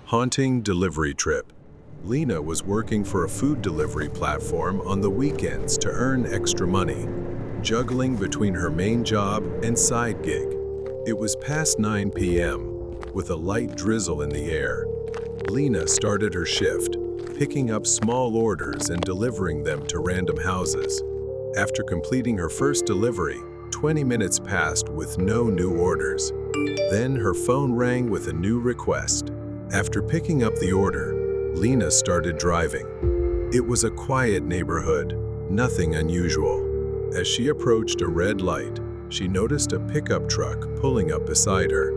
Haunting delivery trip. Lena was working for a food delivery platform on the weekends to earn extra money, juggling between her main job and side gig. It was past 9 p.m., with a light drizzle in the air. Lena started her shift, picking up small orders and delivering them to random houses. After completing her first delivery, 20 minutes passed with no new orders. Then her phone rang with a new request. After picking up the order, Lena started driving. It was a quiet neighborhood, nothing unusual. As she approached a red light, she noticed a pickup truck pulling up beside her.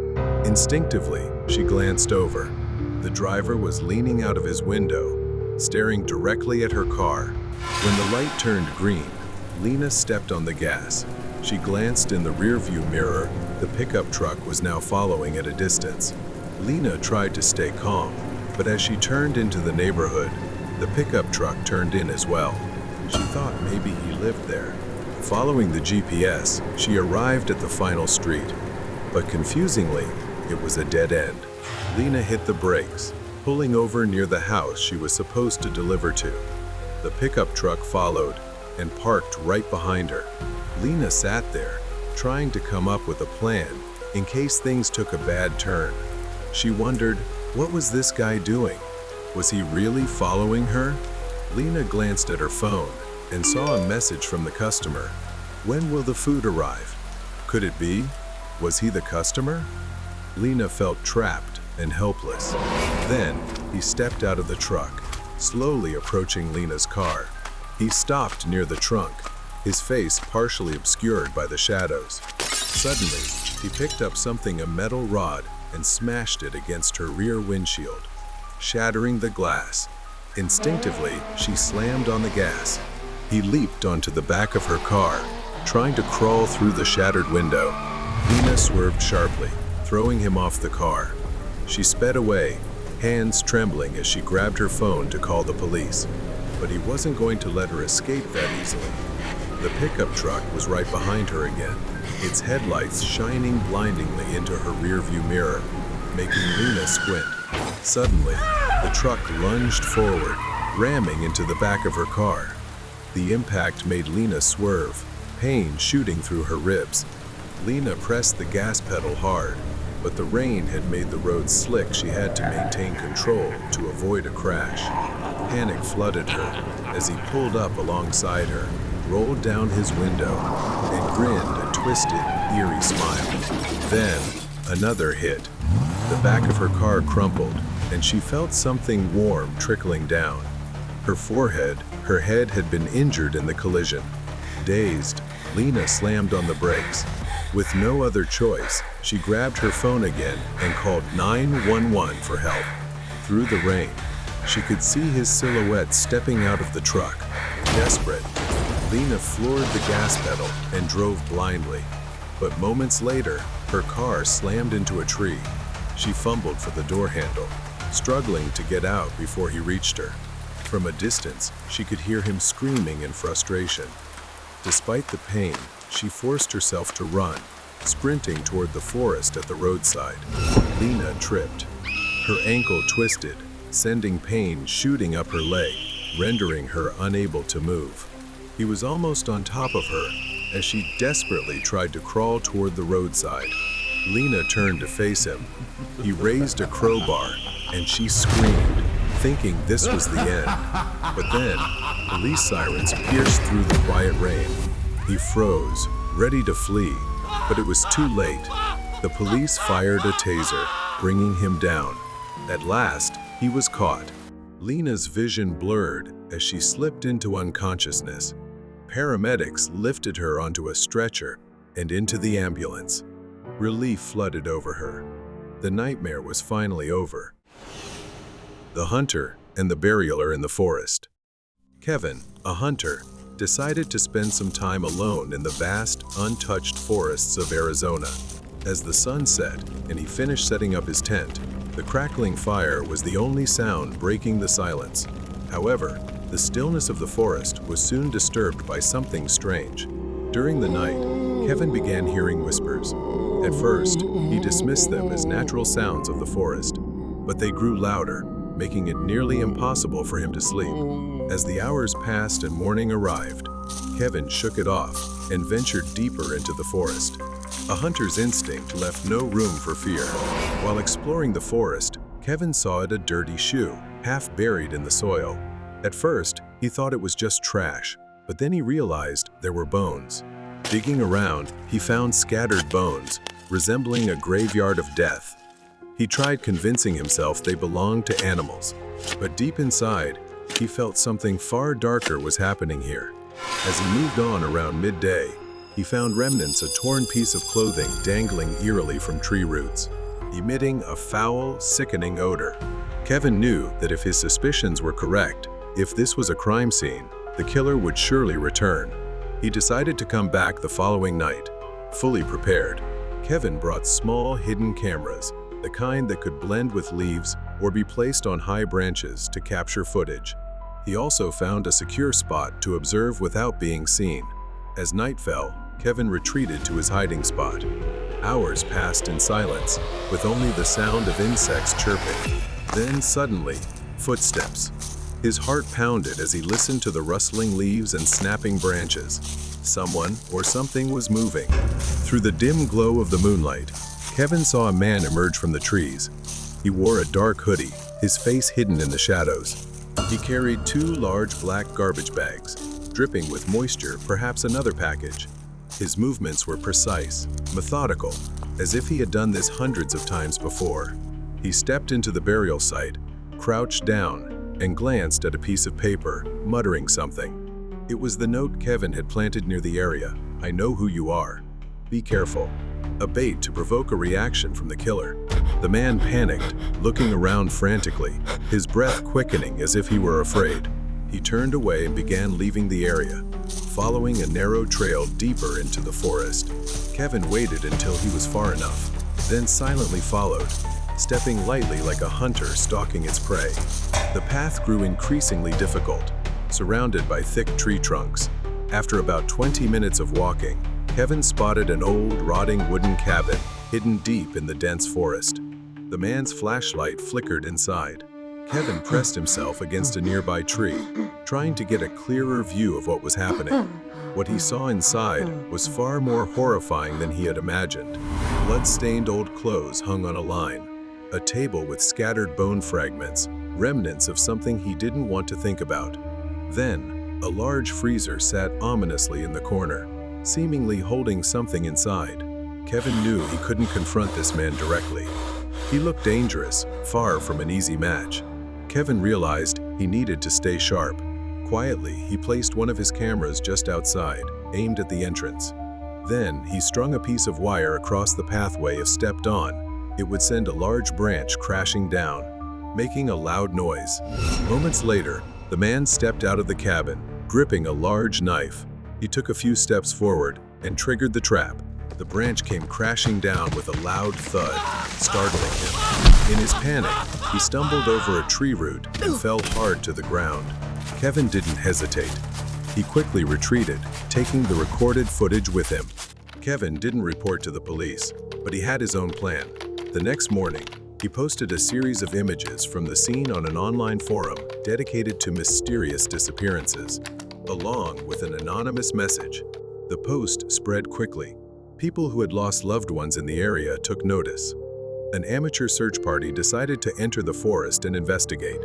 Instinctively, she glanced over. The driver was leaning out of his window, staring directly at her car. When the light turned green, Lena stepped on the gas. She glanced in the rearview mirror. The pickup truck was now following at a distance. Lena tried to stay calm, but as she turned into the neighborhood, the pickup truck turned in as well. She thought maybe he lived there. Following the GPS, she arrived at the final street, but confusingly, it was a dead end. Lena hit the brakes, pulling over near the house she was supposed to deliver to. The pickup truck followed and parked right behind her. Lena sat there, trying to come up with a plan in case things took a bad turn. She wondered, what was this guy doing? Was he really following her? Lena glanced at her phone and saw a message from the customer. When will the food arrive? Could it be? Was he the customer? Lena felt trapped and helpless. Then, he stepped out of the truck, slowly approaching Lena's car. He stopped near the trunk, his face partially obscured by the shadows. Suddenly, he picked up a metal rod, and smashed it against her rear windshield, shattering the glass. Instinctively, she slammed on the gas. He leaped onto the back of her car, trying to crawl through the shattered window. Lena swerved sharply, throwing him off the car. She sped away, hands trembling as she grabbed her phone to call the police. But he wasn't going to let her escape that easily. The pickup truck was right behind her again, its headlights shining blindingly into her rearview mirror, making Lena squint. Suddenly, the truck lunged forward, ramming into the back of her car. The impact made Lena swerve, pain shooting through her ribs. Lena pressed the gas pedal hard, but the rain had made the road slick. She had to maintain control to avoid a crash. Panic flooded her as he pulled up alongside her, rolled down his window, and grinned a twisted, eerie smile. Then, another hit. The back of her car crumpled, and she felt something warm trickling down. Her forehead, her head had been injured in the collision. Dazed, Lena slammed on the brakes. With no other choice, she grabbed her phone again and called 911 for help. Through the rain, she could see his silhouette stepping out of the truck. Desperate, Lena floored the gas pedal and drove blindly. But moments later, her car slammed into a tree. She fumbled for the door handle, struggling to get out before he reached her. From a distance, she could hear him screaming in frustration. Despite the pain, she forced herself to run, sprinting toward the forest at the roadside. Lena tripped. Her ankle twisted, sending pain shooting up her leg, rendering her unable to move. He was almost on top of her as she desperately tried to crawl toward the roadside. Lena turned to face him. He raised a crowbar, and she screamed, thinking this was the end. But then, police sirens pierced through the quiet rain. He froze, ready to flee, but it was too late. The police fired a taser, bringing him down. At last, he was caught. Lena's vision blurred as she slipped into unconsciousness. Paramedics lifted her onto a stretcher and into the ambulance. Relief flooded over her. The nightmare was finally over. The hunter and the burialer in the forest. Kevin, a hunter, decided to spend some time alone in the vast, untouched forests of Arizona. As the sun set and he finished setting up his tent, the crackling fire was the only sound breaking the silence. However, the stillness of the forest was soon disturbed by something strange. During the night, Kevin began hearing whispers. At first, he dismissed them as natural sounds of the forest. but they grew louder, making it nearly impossible for him to sleep. As the hours passed and morning arrived, Kevin shook it off and ventured deeper into the forest. A hunter's instinct left no room for fear. While exploring the forest, Kevin saw a dirty shoe, half buried in the soil. At first, he thought it was just trash, but then he realized there were bones. Digging around, he found scattered bones, resembling a graveyard of death. He tried convincing himself they belonged to animals, but deep inside, he felt something far darker was happening here. As he moved on around midday, he found remnants of a torn piece of clothing dangling eerily from tree roots, emitting a foul, sickening odor. Kevin knew that if his suspicions were correct, if this was a crime scene, the killer would surely return. He decided to come back the following night, fully prepared. Kevin brought small, hidden cameras, the kind that could blend with leaves or be placed on high branches to capture footage. He also found a secure spot to observe without being seen. As night fell, Kevin retreated to his hiding spot. Hours passed in silence, with only the sound of insects chirping. Then suddenly, footsteps. His heart pounded as he listened to the rustling leaves and snapping branches. Someone or something was moving. Through the dim glow of the moonlight, Kevin saw a man emerge from the trees. He wore a dark hoodie, his face hidden in the shadows. He carried 2 large black garbage bags, dripping with moisture, perhaps another package. His movements were precise, methodical, as if he had done this hundreds of times before. He stepped into the burial site, crouched down, and glanced at a piece of paper, muttering something. It was the note Kevin had planted near the area. "I know who you are. Be careful." A bait to provoke a reaction from the killer. The man panicked, looking around frantically, his breath quickening as if he were afraid. He turned away and began leaving the area, following a narrow trail deeper into the forest. Kevin waited until he was far enough, then silently followed, stepping lightly like a hunter stalking its prey. The path grew increasingly difficult, surrounded by thick tree trunks. After about 20 minutes of walking, Kevin spotted an old, rotting wooden cabin hidden deep in the dense forest. The man's flashlight flickered inside. Kevin pressed himself against a nearby tree, trying to get a clearer view of what was happening. What he saw inside was far more horrifying than he had imagined. Blood-stained old clothes hung on a line, a table with scattered bone fragments, remnants of something he didn't want to think about. Then, a large freezer sat ominously in the corner, seemingly holding something inside. Kevin knew he couldn't confront this man directly. He looked dangerous, far from an easy match. Kevin realized he needed to stay sharp. Quietly, he placed one of his cameras just outside, aimed at the entrance. Then, he strung a piece of wire across the pathway. If stepped on, it would send a large branch crashing down, making a loud noise. Moments later, the man stepped out of the cabin, gripping a large knife. He took a few steps forward and triggered the trap. The branch came crashing down with a loud thud, startling him. In his panic, he stumbled over a tree root and fell hard to the ground. Kevin didn't hesitate. He quickly retreated, taking the recorded footage with him. Kevin didn't report to the police, but he had his own plan. The next morning, he posted a series of images from the scene on an online forum dedicated to mysterious disappearances, along with an anonymous message. The post spread quickly. People who had lost loved ones in the area took notice. An amateur search party decided to enter the forest and investigate.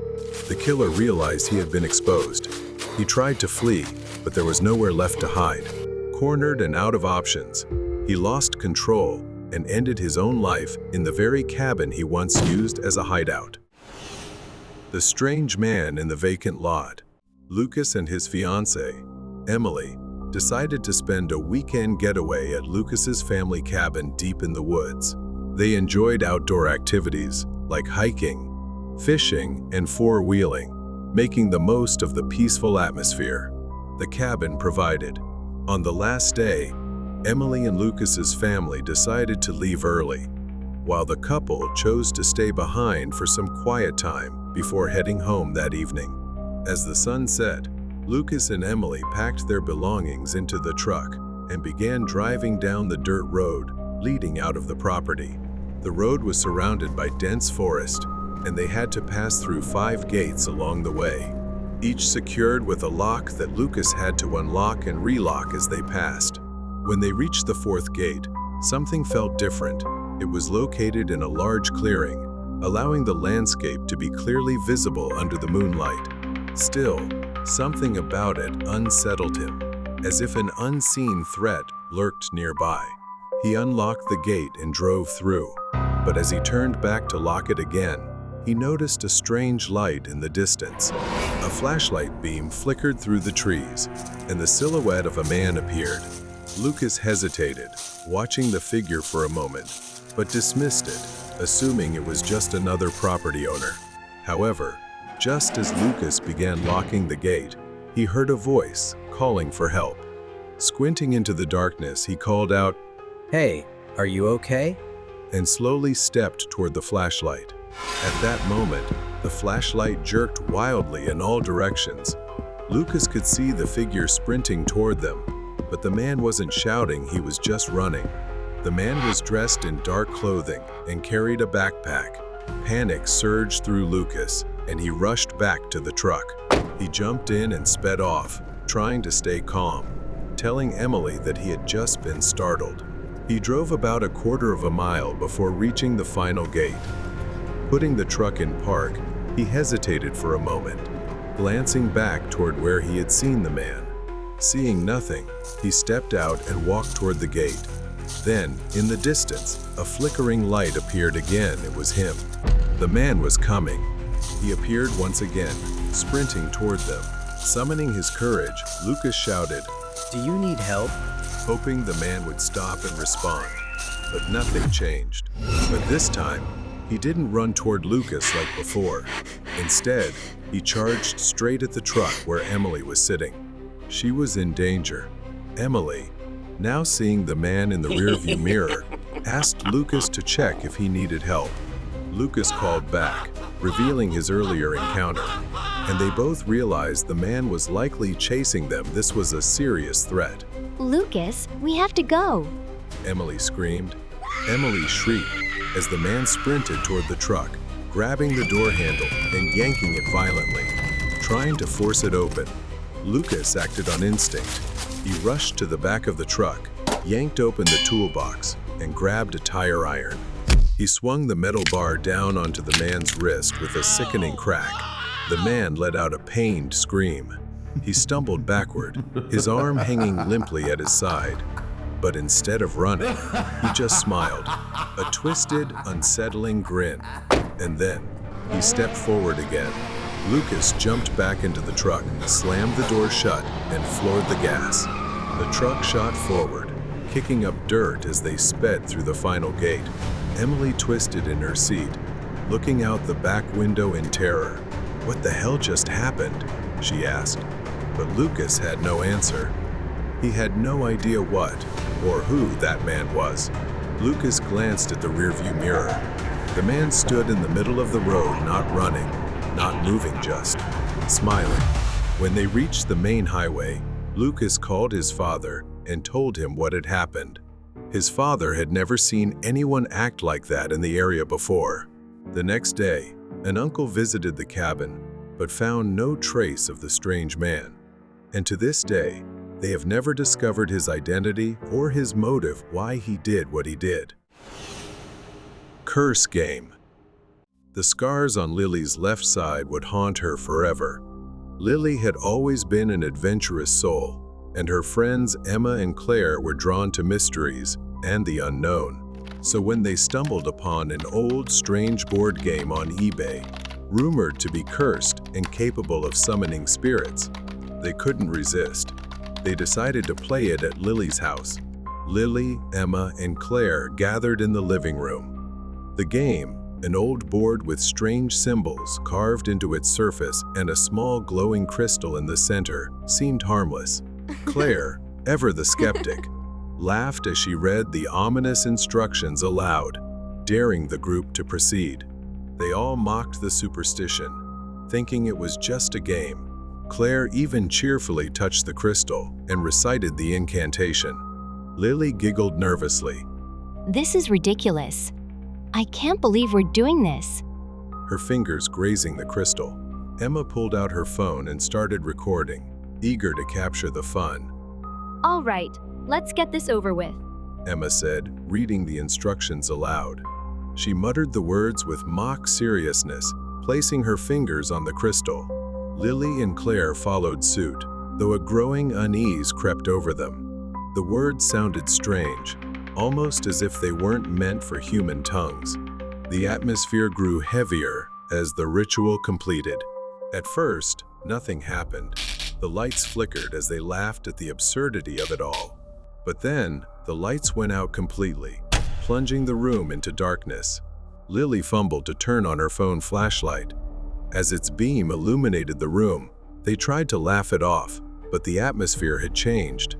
The killer realized he had been exposed. He tried to flee, but there was nowhere left to hide. Cornered and out of options, he lost control and ended his own life in the very cabin he once used as a hideout. The strange man in the vacant lot. Lucas and his fiancée, Emily, decided to spend a weekend getaway at Lucas's family cabin deep in the woods. They enjoyed outdoor activities like hiking, fishing, and four-wheeling, making the most of the peaceful atmosphere the cabin provided. On the last day, Emily and Lucas's family decided to leave early, while the couple chose to stay behind for some quiet time before heading home that evening. As the sun set, Lucas and Emily packed their belongings into the truck and began driving down the dirt road leading out of the property. The road was surrounded by dense forest, and they had to pass through 5 gates along the way, each secured with a lock that Lucas had to unlock and relock as they passed. When they reached the 4th gate, something felt different. It was located in a large clearing, allowing the landscape to be clearly visible under the moonlight. Still, something about it unsettled him, as if an unseen threat lurked nearby. He unlocked the gate and drove through, but as he turned back to lock it again, he noticed a strange light in the distance. A flashlight beam flickered through the trees, and the silhouette of a man appeared. Lucas hesitated, watching the figure for a moment, but dismissed it, assuming it was just another property owner. However, just as Lucas began locking the gate, he heard a voice calling for help. Squinting into the darkness, he called out, "Hey, are you okay?" and slowly stepped toward the flashlight. At that moment, the flashlight jerked wildly in all directions. Lucas could see the figure sprinting toward them, but the man wasn't shouting, he was just running. The man was dressed in dark clothing and carried a backpack. Panic surged through Lucas, and he rushed back to the truck. He jumped in and sped off, trying to stay calm, telling Emily that he had just been startled. He drove about a quarter of a mile before reaching the final gate. Putting the truck in park, he hesitated for a moment, glancing back toward where he had seen the man. Seeing nothing, he stepped out and walked toward the gate. Then, in the distance, a flickering light appeared again. It was him. The man was coming. He appeared once again, sprinting toward them. Summoning his courage, Lucas shouted, "Do you need help?" hoping the man would stop and respond. But nothing changed. But this time, he didn't run toward Lucas like before. Instead, he charged straight at the truck where Emily was sitting. She was in danger. Emily, now seeing the man in the rearview mirror, asked Lucas to check if he needed help. Lucas called back, revealing his earlier encounter, and they both realized the man was likely chasing them. This was a serious threat. "Lucas, we have to go!" Emily screamed. Emily shrieked as the man sprinted toward the truck, grabbing the door handle and yanking it violently, trying to force it open. Lucas acted on instinct. He rushed to the back of the truck, yanked open the toolbox, and grabbed a tire iron. He swung the metal bar down onto the man's wrist with a sickening crack. The man let out a pained scream. He stumbled backward, his arm hanging limply at his side. But instead of running, he just smiled, a twisted, unsettling grin. And then, he stepped forward again. Lucas jumped back into the truck, slammed the door shut, and floored the gas. The truck shot forward, kicking up dirt as they sped through the final gate. Emily twisted in her seat, looking out the back window in terror. "What the hell just happened?" she asked. But Lucas had no answer. He had no idea what or who that man was. Lucas glanced at the rearview mirror. The man stood in the middle of the road, not running, not moving, just smiling. When they reached the main highway, Lucas called his father and told him what had happened. His father had never seen anyone act like that in the area before. The next day, an uncle visited the cabin, but found no trace of the strange man. And to this day, they have never discovered his identity or his motive why he did what he did. Curse Game. The scars on Lily's left side would haunt her forever. Lily had always been an adventurous soul, and her friends Emma and Claire were drawn to mysteries and the unknown. So when they stumbled upon an old, strange board game on eBay, rumored to be cursed and capable of summoning spirits, they couldn't resist. They decided to play it at Lily's house. Lily, Emma, and Claire gathered in the living room. The game, an old board with strange symbols carved into its surface and a small glowing crystal in the center, seemed harmless. Claire, ever the skeptic, laughed as she read the ominous instructions aloud, daring the group to proceed. They all mocked the superstition, thinking it was just a game. Claire even cheerfully touched the crystal and recited the incantation. Lily giggled nervously. "This is ridiculous. I can't believe we're doing this." her fingers grazing the crystal. Emma pulled out her phone and started recording, eager to capture the fun. All right, let's get this over with. Emma said, reading the instructions aloud. She muttered the words with mock seriousness, placing her fingers on the crystal. Lily and Claire followed suit, though a growing unease crept over them. The words sounded strange, almost as if they weren't meant for human tongues. The atmosphere grew heavier as the ritual completed. At first, nothing happened. The lights flickered as they laughed at the absurdity of it all. But then, the lights went out completely, plunging the room into darkness. Lily fumbled to turn on her phone flashlight. As its beam illuminated the room, they tried to laugh it off, but the atmosphere had changed.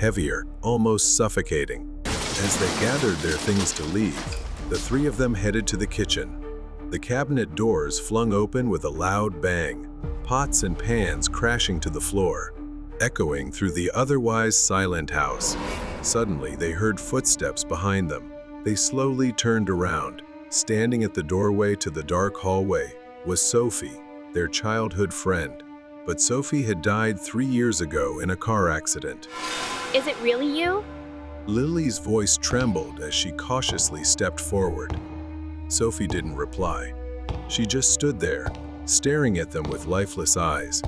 Heavier, almost suffocating. As they gathered their things to leave, the three of them headed to the kitchen. The cabinet doors flung open with a loud bang, pots and pans crashing to the floor, echoing through the otherwise silent house. Suddenly, they heard footsteps behind them. They slowly turned around. Standing at the doorway to the dark hallway was Sophie, their childhood friend. But Sophie had died 3 years ago in a car accident. Is it really you? Lily's voice trembled as she cautiously stepped forward. Sophie didn't reply. She just stood there, staring at them with lifeless eyes.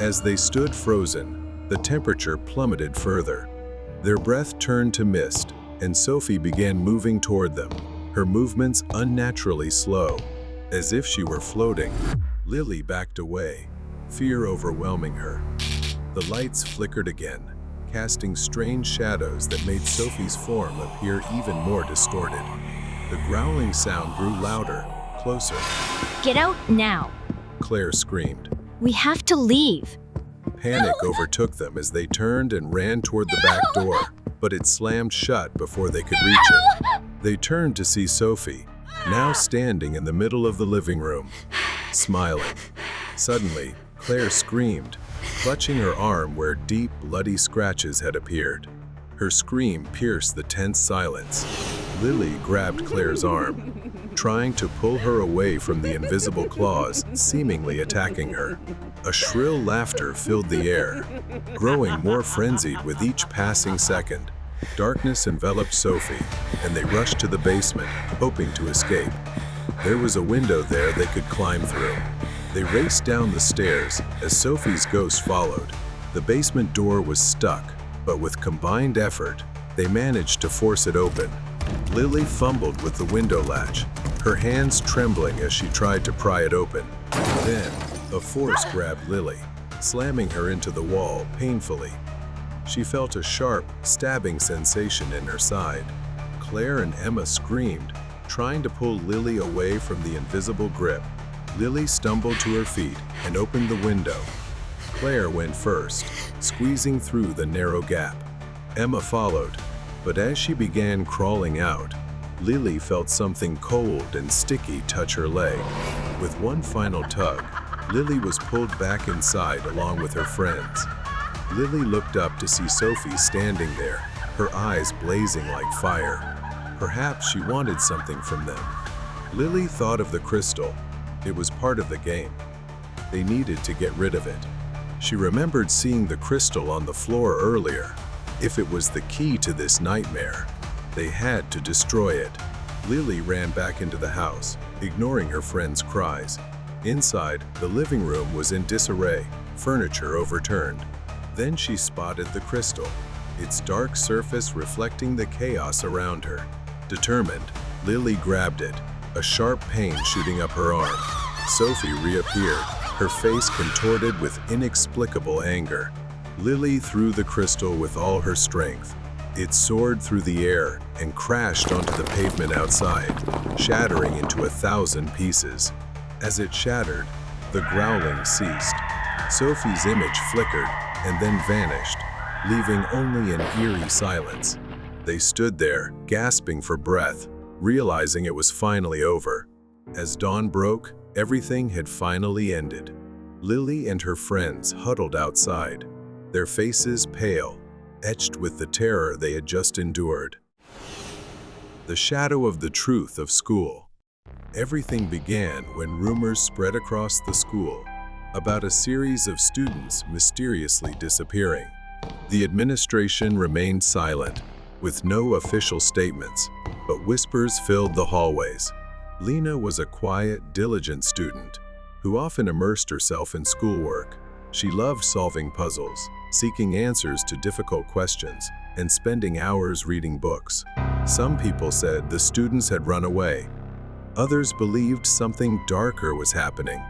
As they stood frozen, the temperature plummeted further. Their breath turned to mist, and Sophie began moving toward them, her movements unnaturally slow, as if she were floating. Lily backed away, fear overwhelming her. The lights flickered again, casting strange shadows that made Sophie's form appear even more distorted. The growling sound grew louder, closer. Get out now. Claire screamed. We have to leave. Panic overtook them as they turned and ran toward the back door, but it slammed shut before they could reach it. They turned to see Sophie, now standing in the middle of the living room, smiling. Suddenly, Claire screamed, clutching her arm where deep, bloody scratches had appeared. Her scream pierced the tense silence. Lily grabbed Claire's arm, trying to pull her away from the invisible claws seemingly attacking her. A shrill laughter filled the air, growing more frenzied with each passing second. Darkness enveloped Sophie, and they rushed to the basement, hoping to escape. There was a window there they could climb through. They raced down the stairs as Sophie's ghost followed. The basement door was stuck, but with combined effort, they managed to force it open. Lily fumbled with the window latch, her hands trembling as she tried to pry it open. Then, a force grabbed Lily, slamming her into the wall painfully. She felt a sharp, stabbing sensation in her side. Claire and Emma screamed, trying to pull Lily away from the invisible grip. Lily stumbled to her feet and opened the window. Claire went first, squeezing through the narrow gap. Emma followed, but as she began crawling out, Lily felt something cold and sticky touch her leg. With one final tug, Lily was pulled back inside along with her friends. Lily looked up to see Sophie standing there, her eyes blazing like fire. Perhaps she wanted something from them. Lily thought of the crystal. It was part of the game. They needed to get rid of it. She remembered seeing the crystal on the floor earlier. If it was the key to this nightmare, they had to destroy it. Lily ran back into the house, ignoring her friends' cries. Inside, the living room was in disarray, furniture overturned. Then she spotted the crystal, its dark surface reflecting the chaos around her. Determined, Lily grabbed it, a sharp pain shooting up her arm. Sophie reappeared, her face contorted with inexplicable anger. Lily threw the crystal with all her strength. It soared through the air and crashed onto the pavement outside, shattering into 1,000 pieces. As it shattered, the growling ceased. Sophie's image flickered and then vanished, leaving only an eerie silence. They stood there, gasping for breath, realizing it was finally over. As dawn broke, everything had finally ended. Lily and her friends huddled outside, their faces pale, etched with the terror they had just endured. The shadow of the truth of school. Everything began when rumors spread across the school about a series of students mysteriously disappearing. The administration remained silent, with no official statements, but whispers filled the hallways. Lena was a quiet, diligent student who often immersed herself in schoolwork. She loved solving puzzles, seeking answers to difficult questions, and spending hours reading books. Some people said the students had run away. Others believed something darker was happening.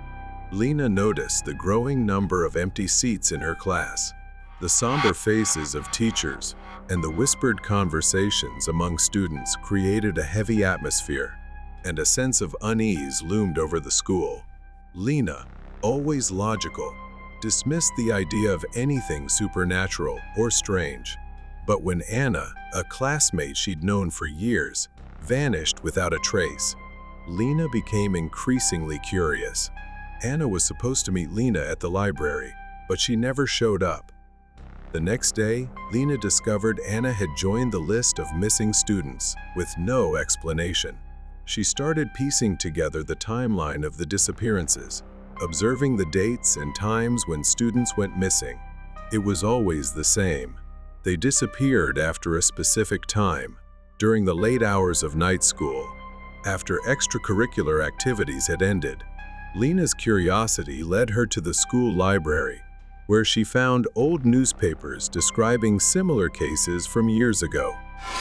Lena noticed the growing number of empty seats in her class, the somber faces of teachers, and the whispered conversations among students created a heavy atmosphere, and a sense of unease loomed over the school. Lena, always logical, dismissed the idea of anything supernatural or strange. But when Anna, a classmate she'd known for years, vanished without a trace, Lena became increasingly curious. Anna was supposed to meet Lena at the library, but she never showed up. The next day, Lena discovered Anna had joined the list of missing students with no explanation. She started piecing together the timeline of the disappearances, observing the dates and times when students went missing. It was always the same. They disappeared after a specific time, during the late hours of night school, after extracurricular activities had ended. Lena's curiosity led her to the school library, where she found old newspapers describing similar cases from years ago.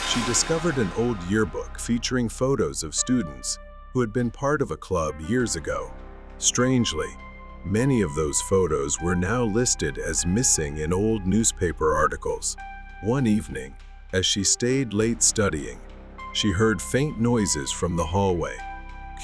She discovered an old yearbook featuring photos of students who had been part of a club years ago. Strangely, many of those photos were now listed as missing in old newspaper articles. One evening, as she stayed late studying, she heard faint noises from the hallway.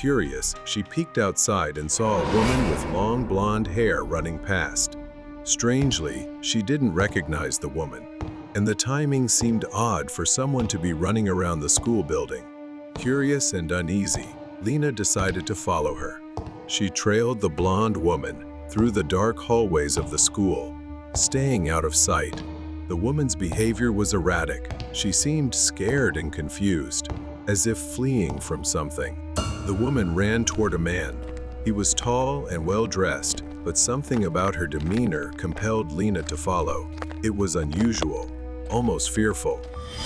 Curious, she peeked outside and saw a woman with long blonde hair running past. Strangely, she didn't recognize the woman, and the timing seemed odd for someone to be running around the school building. Curious and uneasy, Lena decided to follow her. She trailed the blonde woman through the dark hallways of the school, staying out of sight. The woman's behavior was erratic. She seemed scared and confused, as if fleeing from something. The woman ran toward a man. He was tall and well-dressed, but something about her demeanor compelled Lena to follow. It was unusual, almost fearful.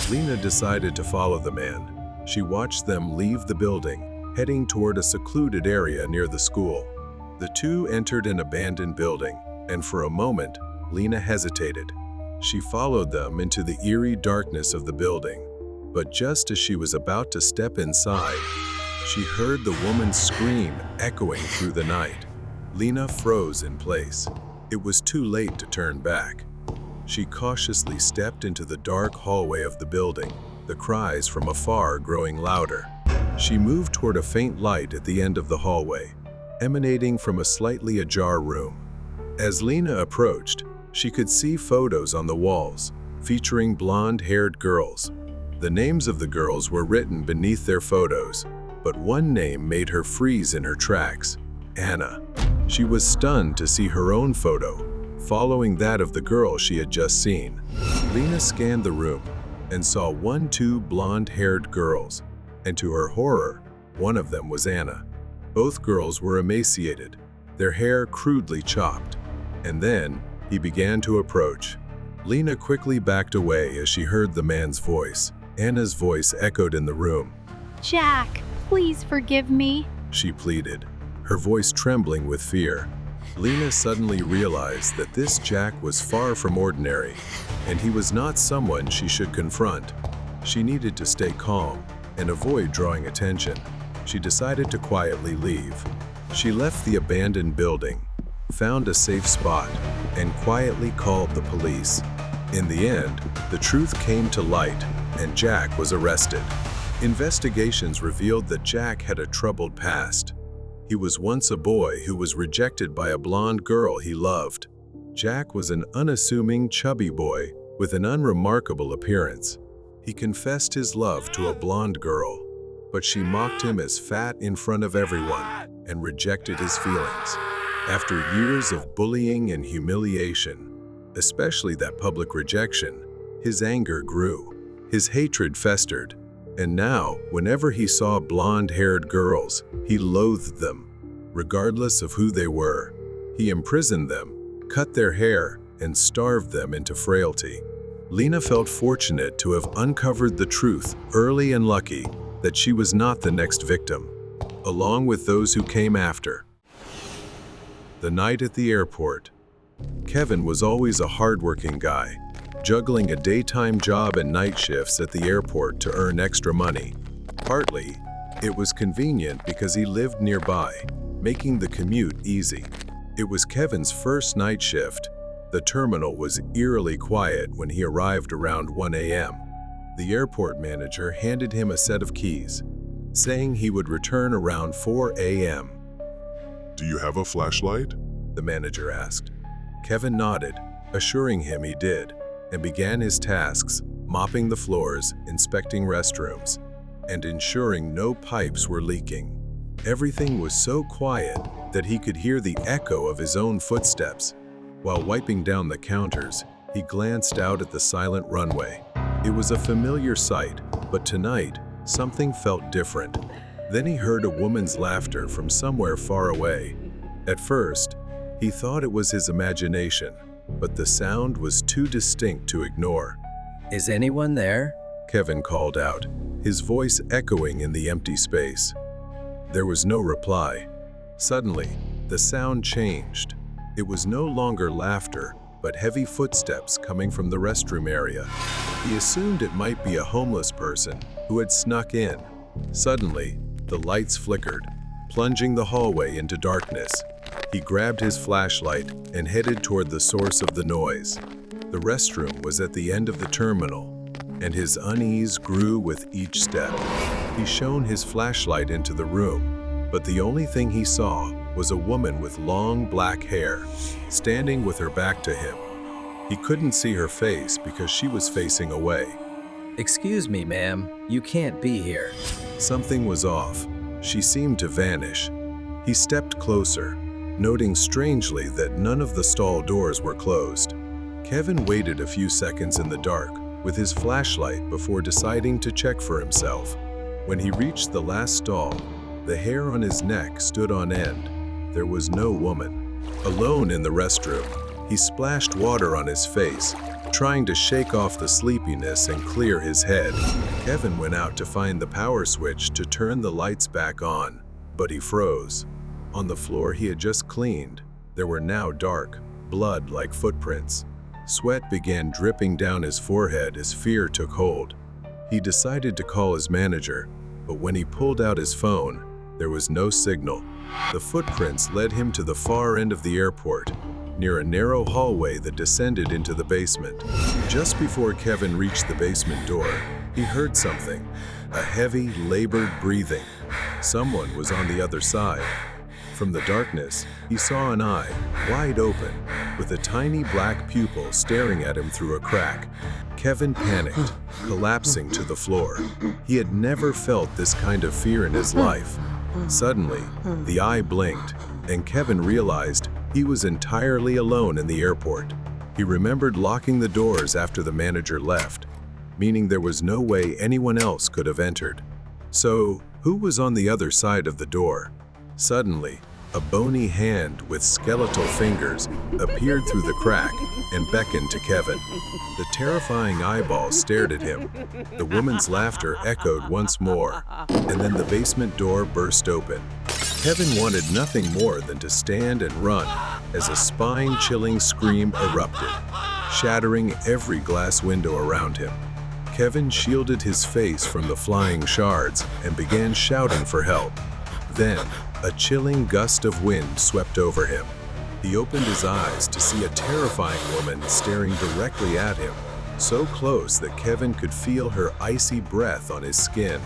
Lena decided to follow the man. She watched them leave the building, heading toward a secluded area near the school. The two entered an abandoned building, and for a moment, Lena hesitated. She followed them into the eerie darkness of the building, but just as she was about to step inside, she heard the woman's scream echoing through the night. Lena froze in place. It was too late to turn back. She cautiously stepped into the dark hallway of the building, the cries from afar growing louder. She moved toward a faint light at the end of the hallway, emanating from a slightly ajar room. As Lena approached, she could see photos on the walls, featuring blonde-haired girls. The names of the girls were written beneath their photos, but one name made her freeze in her tracks: Anna. She was stunned to see her own photo, following that of the girl she had just seen. Lena scanned the room and saw two blonde-haired girls, and to her horror, one of them was Anna. Both girls were emaciated, their hair crudely chopped. And then, he began to approach. Lena quickly backed away as she heard the man's voice. Anna's voice echoed in the room. Jack, please forgive me. She pleaded, her voice trembling with fear. Lena suddenly realized that this Jack was far from ordinary, and he was not someone she should confront. She needed to stay calm and avoid drawing attention. She decided to quietly leave. She left the abandoned building, found a safe spot, and quietly called the police. In the end, the truth came to light, and Jack was arrested. Investigations revealed that Jack had a troubled past. He was once a boy who was rejected by a blonde girl he loved. Jack was an unassuming, chubby boy with an unremarkable appearance. He confessed his love to a blonde girl, but she mocked him as fat in front of everyone and rejected his feelings. After years of bullying and humiliation, especially that public rejection, his anger grew. His hatred festered, And now, whenever he saw blonde-haired girls, he loathed them, regardless of who they were. He imprisoned them, cut their hair, and starved them into frailty. Lena felt fortunate to have uncovered the truth early and lucky that she was not the next victim, along with those who came after. The night at the airport. Kevin was always a hardworking guy, juggling a daytime job and night shifts at the airport to earn extra money. Partly, it was convenient because he lived nearby, making the commute easy. It was Kevin's first night shift. The terminal was eerily quiet when he arrived around 1 a.m. The airport manager handed him a set of keys, saying he would return around 4 a.m. Do you have a flashlight? The manager asked. Kevin nodded, assuring him he did, and began his tasks, mopping the floors, inspecting restrooms, and ensuring no pipes were leaking. Everything was so quiet that he could hear the echo of his own footsteps. While wiping down the counters, he glanced out at the silent runway. It was a familiar sight, but tonight, something felt different. Then he heard a woman's laughter from somewhere far away. At first, he thought it was his imagination, but the sound was too distinct to ignore. Is anyone there? Kevin called out, his voice echoing in the empty space. There was no reply. Suddenly, the sound changed. It was no longer laughter, but heavy footsteps coming from the restroom area. He assumed it might be a homeless person who had snuck in. Suddenly, the lights flickered, plunging the hallway into darkness. He grabbed his flashlight and headed toward the source of the noise. The restroom was at the end of the terminal, and his unease grew with each step. He shone his flashlight into the room, but the only thing he saw was a woman with long black hair, standing with her back to him. He couldn't see her face because she was facing away. Excuse me, ma'am. You can't be here. Something was off. She seemed to vanish. He stepped closer, noting strangely that none of the stall doors were closed. Kevin waited a few seconds in the dark with his flashlight before deciding to check for himself. When he reached the last stall, the hair on his neck stood on end. There was no woman. Alone in the restroom, he splashed water on his face, trying to shake off the sleepiness and clear his head. Kevin went out to find the power switch to turn the lights back on, but he froze. On the floor he had just cleaned, there were now dark, blood-like footprints. Sweat began dripping down his forehead as fear took hold. He decided to call his manager, but when he pulled out his phone, there was no signal. The footprints led him to the far end of the airport, near a narrow hallway that descended into the basement. Just before Kevin reached the basement door, he heard something, a heavy, labored breathing. Someone was on the other side. From the darkness, he saw an eye, wide open, with a tiny black pupil staring at him through a crack. Kevin panicked, collapsing to the floor. He had never felt this kind of fear in his life. Suddenly, the eye blinked, and Kevin realized he was entirely alone in the airport. He remembered locking the doors after the manager left, meaning there was no way anyone else could have entered. So, who was on the other side of the door? Suddenly, a bony hand with skeletal fingers appeared through the crack and beckoned to Kevin. The terrifying eyeballs stared at him. The woman's laughter echoed once more, and then the basement door burst open. Kevin wanted nothing more than to stand and run as a spine-chilling scream erupted, shattering every glass window around him. Kevin shielded his face from the flying shards and began shouting for help. Then, a chilling gust of wind swept over him. He opened his eyes to see a terrifying woman staring directly at him, so close that Kevin could feel her icy breath on his skin.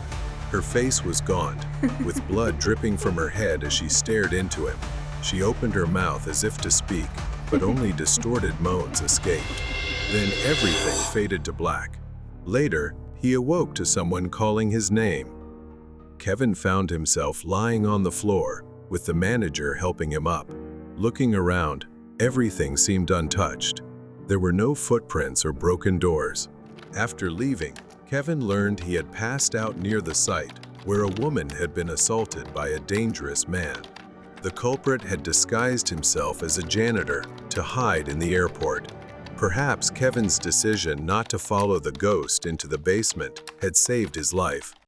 Her face was gaunt, with blood dripping from her head as she stared into him. She opened her mouth as if to speak, but only distorted moans escaped. Then everything faded to black. Later, he awoke to someone calling his name. Kevin found himself lying on the floor, with the manager helping him up. Looking around, everything seemed untouched. There were no footprints or broken doors. After leaving, Kevin learned he had passed out near the site where a woman had been assaulted by a dangerous man. The culprit had disguised himself as a janitor to hide in the airport. Perhaps Kevin's decision not to follow the ghost into the basement had saved his life.